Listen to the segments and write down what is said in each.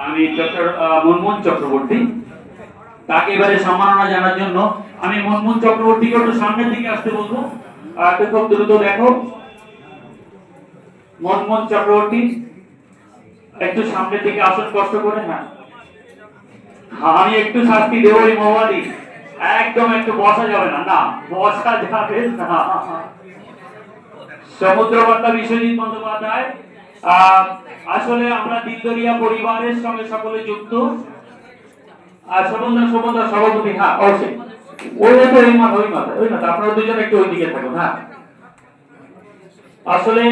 আমি ডক্টর মুনমুন চক্রবর্তী, তাকে এবারে সম্মাননা জানার জন্য আমি মুনমুন চক্রবর্তীকে একটু সামনের দিকে আসতে বলবো। খুব দ্রুত দেখো, মুনমুন চক্রবর্তী একটু সামনের দিকে আসুন কষ্ট করে। হ্যাঁ, আমি একটু শাস্তি দেবো এই মহাবাদী, একদম একটু বসা যাবে না, না বসা যাবে না। সমুদ্রবর্তা বিশ্বজিৎ বন্দ্যোপাধ্যায়, আসলে আমরা দিলদরিয়া পরিবারের সঙ্গে সকলে যুক্ত। আর সমুদ্র সভাপতি, হ্যাঁ অবশ্যই ওই তো এই মাথা আপনারা দুজন একটু ওইদিকে থাকুন। হ্যাঁ, আসলে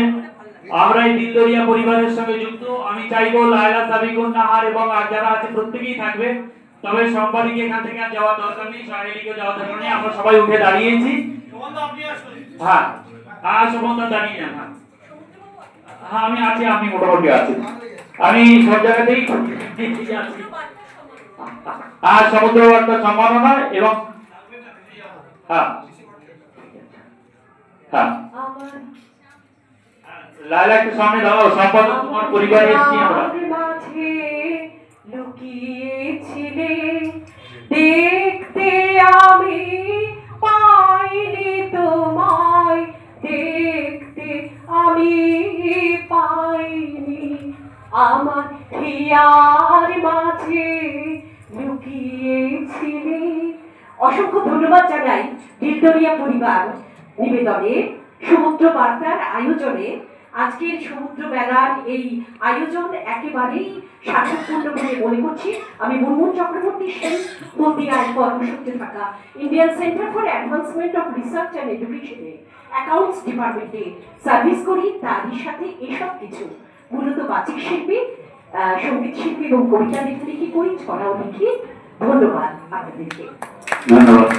আমরা এই দিলদরিয়া পরিবারের সঙ্গে যুক্ত। আমি চাইবো লায়লা, সাবিকুন নাহার এবং আর যারা আছে প্রত্যেকেই থাকবে, তবে সম্পাদিকে এখান থেকে আর যাওয়ার দরকার নেই, সাহেলিকে যাওয়ার দরকার নেই, আমরা সবাই উঠে দাঁড়িয়েছি। হ্যাঁ হ্যাঁ, সুমন্ত দাঁড়িয়ে যান। হ্যাঁ আমি আছি, আমি মোটামুটি আছি, আমি সব জায়গাতেই আছি। আর সমুদ্রবর্তা সম্মাননা এবং হ্যাঁ হ্যাঁ লায়লা একটু সামনে দাঁড়াও, সম্পাদক তোমার পরিবারে এসেছি আমরা। লুকিয়েছিলে দেখতে আমি পাইনি তোমায়, দেখতে আমি পাইনি, আমার হিয়ার মাঝে লুকিয়েছিলে। অসংখ্য ধন্যবাদ জানাই দিলদরিয়া পরিবার নিবেদনে, সমুদ্র বার্তার আয়োজনে। আজকের সমুদ্র মেলার এই আয়োজন একেবারেই সার্থকপূর্ণ বলে মনে করছি। আমি মুনমুন চক্রবর্তী সেন, হলদিয়ায় কর্মসূত্রে থাকা Indian centre for advancement of research and এডুকেশনে অ্যাকাউন্টস ডিপার্টমেন্টে সার্ভিস করি। তারই সাথে এসব কিছু মূলত বাচিক শিল্পী, সঙ্গীত শিল্পী এবং কবিতা লেখালেখি করি, ছড়াও লিখি। ধন্যবাদ আপনাদেরকে। ধন্যবাদ।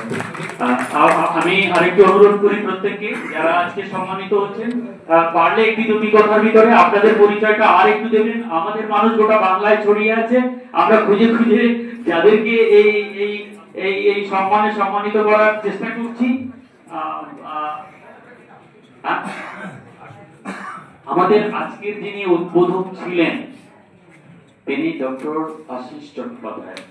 আমি আরেকটু অনুরোধ করি প্রত্যেককে যারা আজকে সম্মানিত হচ্ছেন, পারলে একটি দুটি কথার ভিতরে আপনাদের পরিচয়টা আর একটু দেবেন। আমাদের মানুষ গোটা বাংলায় ছড়িয়ে আছে, আমরা খুঁজে খুঁজে যাদেরকে এই এই এই এই সম্মানে সম্মানিত করার চেষ্টা করছি। আমাদের আজকের যিনি উদ্বোধক ছিলেন তিনি ডক্টর আশিস চট্টোপাধ্যায়।